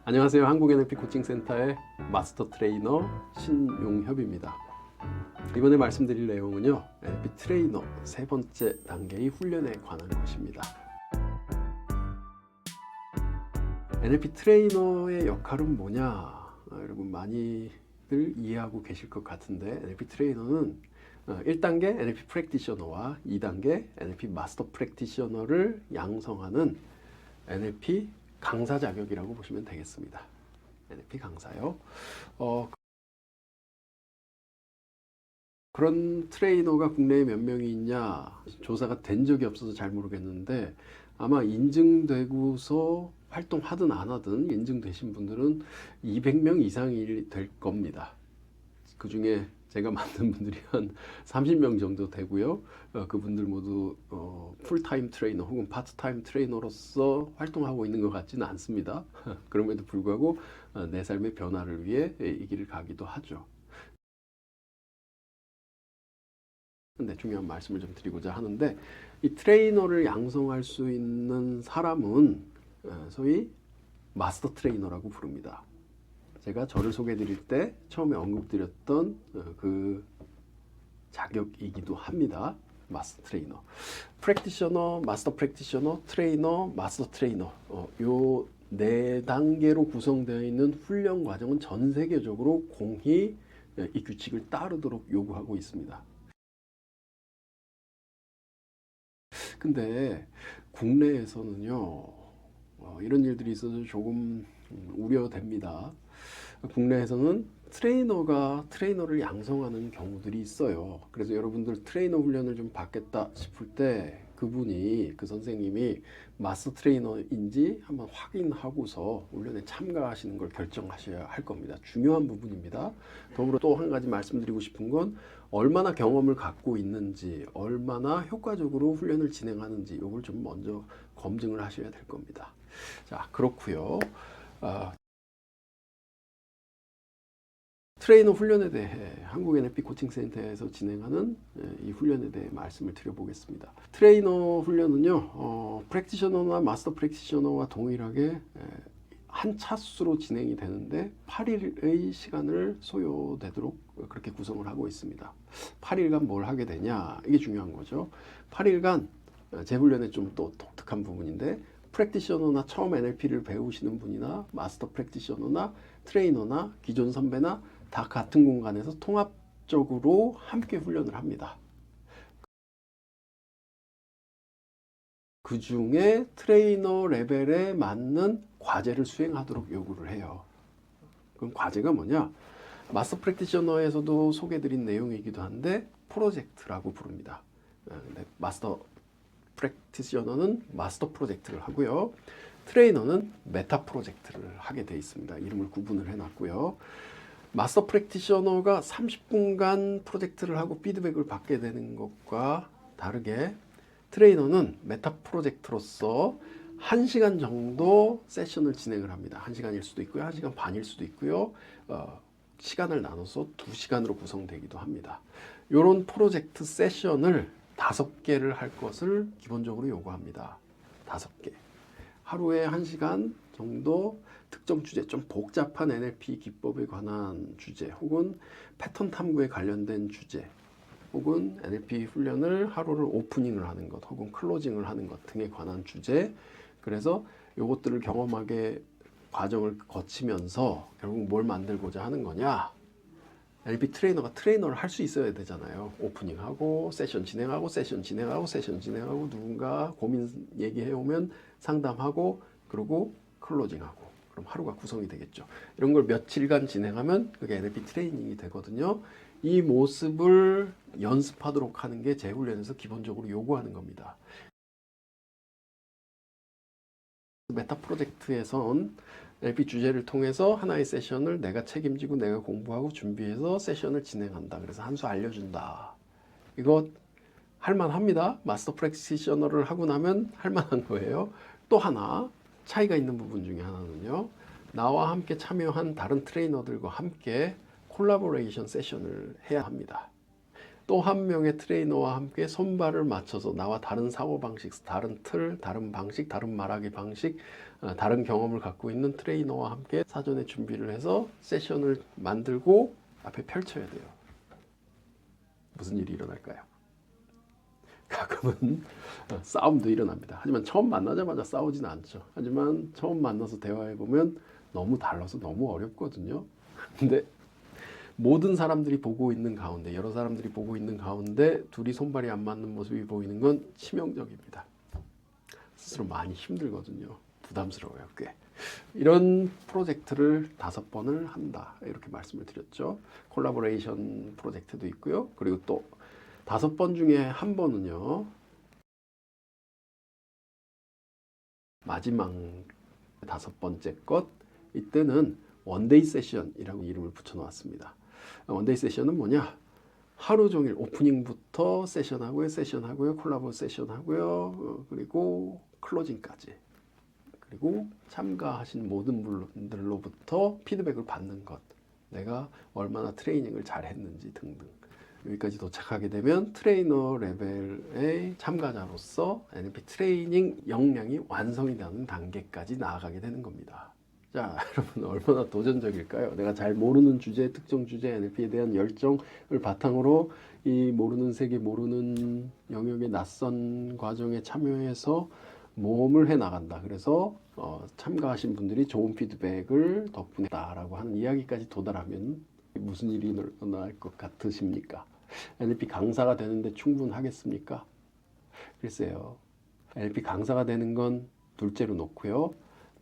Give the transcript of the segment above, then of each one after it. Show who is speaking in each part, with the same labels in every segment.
Speaker 1: 안녕하세요. 한국NLP 코칭센터의 마스터 트레이너 신용협입니다. 이번에 말씀드릴 내용은요, NLP 트레이너 세 번째 단계의 훈련에 관한 것입니다. NLP 트레이너의 역할은 뭐냐? 여러분 많이들 이해하고 계실 것 같은데, NLP 트레이너는 1단계 NLP 프랙티셔너와 2단계 NLP 마스터 프랙티셔너를 양성하는 NLP 강사 자격이라고 보시면 되겠습니다. NLP 강사요. 그런 트레이너가 국내에 몇 명이 있냐? 조사가 된 적이 없어서 잘 모르겠는데 아마 인증되고서 활동하든 안 하든 인증되신 분들은 200명 이상이 될 겁니다. 그 중에 제가 만든 분들이 한 30명 정도 되고요. 그분들 모두 풀타임 트레이너 혹은 파트타임 트레이너로서 활동하고 있는 것 같지는 않습니다. 그럼에도 불구하고 내 삶의 변화를 위해 이 길을 가기도 하죠. 근데 중요한 말씀을 좀 드리고자 하는데, 이 트레이너를 양성할 수 있는 사람은 소위 마스터 트레이너라고 부릅니다. 제가 저를 소개해 드릴 때 처음에 언급드렸던 그 자격이기도 합니다. 마스터 트레이너. 프랙티셔너, 마스터 프랙티셔너, 트레이너, 마스터 트레이너. 요 네 단계로 구성되어 있는 훈련 과정은 전 세계적으로 공히 이 규칙을 따르도록 요구하고 있습니다. 근데 국내에서는요, 이런 일들이 있어서 조금 우려됩니다. 국내에서는 트레이너를 양성하는 경우들이 있어요. 그래서 여러분들 트레이너 훈련을 좀 받겠다 싶을 때 그 선생님이 마스터 트레이너인지 한번 확인하고서 훈련에 참가하시는 걸 결정하셔야 할 겁니다. 중요한 부분입니다. 더불어 또 한 가지 말씀드리고 싶은 건 얼마나 경험을 갖고 있는지, 얼마나 효과적으로 훈련을 진행하는지 이걸 좀 먼저 검증을 하셔야 될 겁니다. 자, 그렇고요. 트레이너 훈련에 대해 한국 NLP 코칭센터에서 진행하는 이 훈련에 대해 말씀을 드려보겠습니다. 트레이너 훈련은요, 프랙티셔너나 마스터 프랙티셔너와 동일하게 한 차수로 진행이 되는데 8일의 시간을 소요되도록 그렇게 구성을 하고 있습니다. 8일간 뭘 하게 되냐? 이게 중요한 거죠. 8일간 재훈련의 좀 또 독특한 부분인데, 프랙티셔너나 처음 NLP를 배우시는 분이나 마스터 프랙티셔너나 트레이너나 기존 선배나 다 같은 공간에서 통합적으로 함께 훈련을 합니다. 그 중에 트레이너 레벨에 맞는 과제를 수행하도록 요구를 해요. 그럼 과제가 뭐냐? 마스터 프랙티셔너에서도 소개드린 내용이기도 한데 프로젝트라고 부릅니다. 마스터 프랙티셔너는 마스터 프로젝트를 하고요. 트레이너는 메타 프로젝트를 하게 돼 있습니다. 이름을 구분을 해놨고요. 마스터 프랙티셔너가 30분간 프로젝트를 하고 피드백을 받게 되는 것과 다르게 트레이너는 메타 프로젝트로서 1시간 정도 세션을 진행을 합니다. 1시간일 수도 있고요. 1시간 반일 수도 있고요. 시간을 나눠서 2시간으로 구성되기도 합니다. 이런 프로젝트 세션을 5개를 할 것을 기본적으로 요구합니다. 5개. 하루에 1시간 정도 특정 주제, 좀 복잡한 NLP 기법에 관한 주제, 혹은 패턴 탐구에 관련된 주제, 혹은 NLP 훈련을 하루를 오프닝을 하는 것, 혹은 클로징을 하는 것 등에 관한 주제. 그래서 이것들을 경험하게 과정을 거치면서 결국 뭘 만들고자 하는 거냐? NLP 트레이너가 트레이너를 할 수 있어야 되잖아요. 오프닝하고 세션 진행하고 세션 진행하고 세션 진행하고 누군가 고민 얘기해 오면 상담하고 그리고 클로징하고, 그럼 하루가 구성이 되겠죠. 이런 걸 며칠간 진행하면 그게 NLP 트레이닝이 되거든요. 이 모습을 연습하도록 하는 게 재훈련에서 기본적으로 요구하는 겁니다. 메타 프로젝트에선 NLP 주제를 통해서 하나의 세션을 내가 책임지고 내가 공부하고 준비해서 세션을 진행한다. 그래서 한 수 알려준다. 이거 할만합니다. 마스터 프랙티셔너를 하고 나면 할만한 거예요. 또 하나 차이가 있는 부분 중에 하나는요, 나와 함께 참여한 다른 트레이너들과 함께 콜라보레이션 세션을 해야 합니다. 또 한 명의 트레이너와 함께 손발을 맞춰서 나와 다른 사고방식, 다른 틀, 다른 방식, 다른 말하기 방식, 다른 경험을 갖고 있는 트레이너와 함께 사전에 준비를 해서 세션을 만들고 앞에 펼쳐야 돼요. 무슨 일이 일어날까요? 가끔은 싸움도 일어납니다. 하지만 처음 만나자마자 싸우지는 않죠. 하지만 처음 만나서 대화해보면 너무 달라서 너무 어렵거든요. 근데 모든 사람들이 보고 있는 가운데, 여러 사람들이 보고 있는 가운데 둘이 손발이 안 맞는 모습이 보이는 건 치명적입니다. 스스로 많이 힘들거든요. 부담스러워요, 꽤. 이런 프로젝트를 5번을 한다. 이렇게 말씀을 드렸죠. 콜라보레이션 프로젝트도 있고요. 그리고 또 5번 중에 한 번은요. 마지막 5번째 것. 이때는 원데이 세션이라고 이름을 붙여놓았습니다. 원데이 세션은 뭐냐? 하루 종일 오프닝부터 세션하고요, 콜라보 세션하고요, 그리고 클로징까지. 그리고 참가하신 모든 분들로부터 피드백을 받는 것. 내가 얼마나 트레이닝을 잘 했는지 등등. 여기까지 도착하게 되면 트레이너 레벨의 참가자로서 NLP 트레이닝 역량이 완성이 되는 단계까지 나아가게 되는 겁니다. 자, 여러분 얼마나 도전적일까요? 내가 잘 모르는 주제, 특정 주제 NLP에 대한 열정을 바탕으로 이 모르는 세계, 모르는 영역의 낯선 과정에 참여해서 모험을 해 나간다. 그래서 참가하신 분들이 좋은 피드백을 덕분에 라고 하는 이야기까지 도달하면 무슨 일이 일어날 것 같으십니까? NLP 강사가 되는데 충분하겠습니까? 글쎄요. NLP 강사가 되는 건 둘째로 놓고요.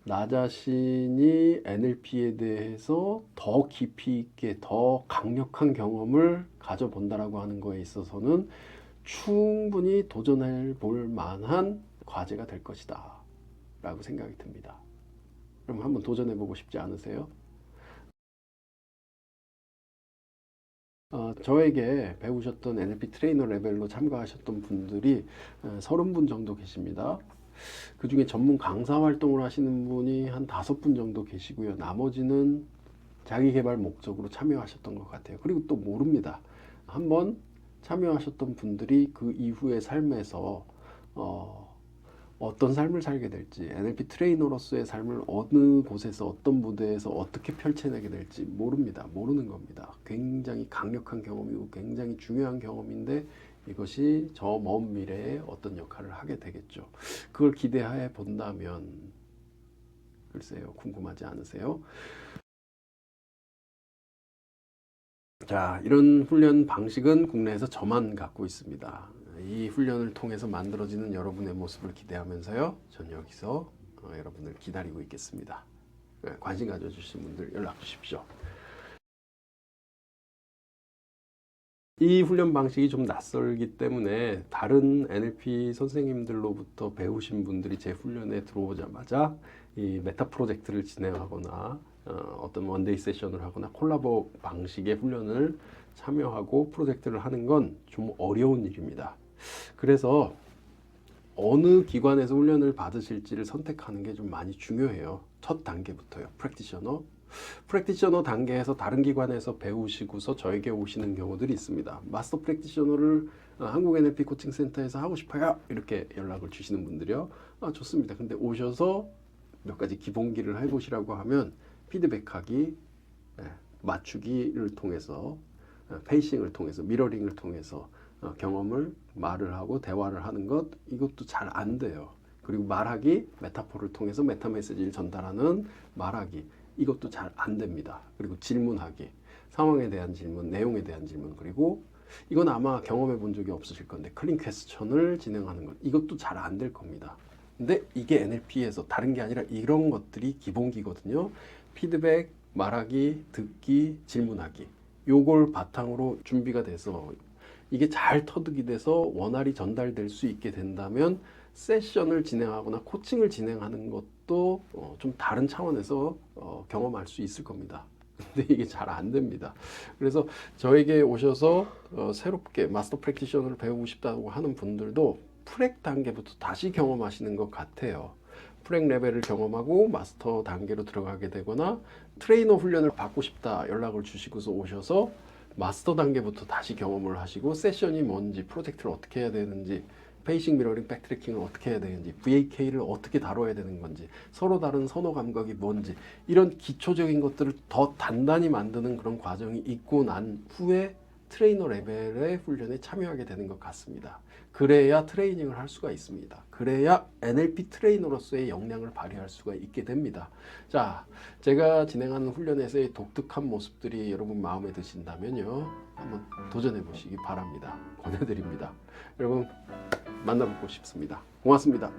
Speaker 1: 나 자신이 NLP에 대해서 더 깊이 있게 더 강력한 경험을 가져본다라고 하는 거에 있어서는 충분히 도전해 볼 만한 과제가 될 것이다 라고 생각이 듭니다. 그럼 한번 도전해 보고 싶지 않으세요? 저에게 배우셨던 NLP 트레이너 레벨로 참가하셨던 분들이 30분 정도 계십니다. 그 중에 전문 강사 활동을 하시는 분이 한 5분 정도 계시고요. 나머지는 자기 개발 목적으로 참여하셨던 것 같아요. 그리고 또 모릅니다. 한번 참여하셨던 분들이 그 이후의 삶에서 어떤 삶을 살게 될지, NLP 트레이너로서의 삶을 어느 곳에서 어떤 무대에서 어떻게 펼쳐내게 될지 모릅니다. 모르는 겁니다. 굉장히 강력한 경험이고 굉장히 중요한 경험인데 이것이 저 먼 미래에 어떤 역할을 하게 되겠죠. 그걸 기대해 본다면 글쎄요, 궁금하지 않으세요? 자, 이런 훈련 방식은 국내에서 저만 갖고 있습니다. 이 훈련을 통해서 만들어지는 여러분의 모습을 기대하면서요. 전 여기서 여러분을 기다리고 있겠습니다. 관심 가져주신 분들 연락 주십시오. 이 훈련 방식이 좀 낯설기 때문에 다른 NLP 선생님들로부터 배우신 분들이 제 훈련에 들어오자마자 이 메타 프로젝트를 진행하거나 어떤 원데이 세션을 하거나 콜라보 방식의 훈련을 참여하고 프로젝트를 하는 건 좀 어려운 일입니다. 그래서 어느 기관에서 훈련을 받으실지를 선택하는 게 좀 많이 중요해요. 첫 단계부터요. 프랙티셔너 단계에서 다른 기관에서 배우시고서 저에게 오시는 경우들이 있습니다. 마스터 프랙티셔너를 한국 NLP 코칭 센터에서 하고 싶어요. 이렇게 연락을 주시는 분들이요. 좋습니다. 근데 오셔서 몇 가지 기본기를 해보시라고 하면 피드백하기, 맞추기를 통해서, 페이싱을 통해서, 미러링을 통해서 경험을 말을 하고 대화를 하는 것, 이것도 잘 안 돼요. 그리고 말하기, 메타포를 통해서 메타 메시지를 전달하는 말하기, 이것도 잘 안 됩니다. 그리고 질문하기, 상황에 대한 질문, 내용에 대한 질문, 그리고 이건 아마 경험해 본 적이 없으실 건데 클린 퀘스천을 진행하는 것, 이것도 잘 안 될 겁니다. 근데 이게 NLP에서 다른 게 아니라 이런 것들이 기본기거든요. 피드백, 말하기, 듣기, 질문하기, 요걸 바탕으로 준비가 돼서 이게 잘 터득이 돼서 원활히 전달될 수 있게 된다면 세션을 진행하거나 코칭을 진행하는 것도 좀 다른 차원에서 경험할 수 있을 겁니다. 근데 이게 잘 안 됩니다. 그래서 저에게 오셔서 새롭게 마스터 프랙티셔너를 배우고 싶다고 하는 분들도 프랙 단계부터 다시 경험하시는 것 같아요. 프랙 레벨을 경험하고 마스터 단계로 들어가게 되거나 트레이너 훈련을 받고 싶다 연락을 주시고서 오셔서 마스터 단계부터 다시 경험을 하시고 세션이 뭔지, 프로젝트를 어떻게 해야 되는지, 페이싱 미러링, 백트래킹을 어떻게 해야 되는지, VAK를 어떻게 다뤄야 되는 건지, 서로 다른 선호 감각이 뭔지, 이런 기초적인 것들을 더 단단히 만드는 그런 과정이 있고 난 후에 트레이너 레벨의 훈련에 참여하게 되는 것 같습니다. 그래야 트레이닝을 할 수가 있습니다. 그래야 NLP 트레이너로서의 역량을 발휘할 수가 있게 됩니다. 자, 제가 진행하는 훈련에서의 독특한 모습들이 여러분 마음에 드신다면요, 한번 도전해 보시기 바랍니다. 권해드립니다. 여러분 만나뵙고 싶습니다. 고맙습니다.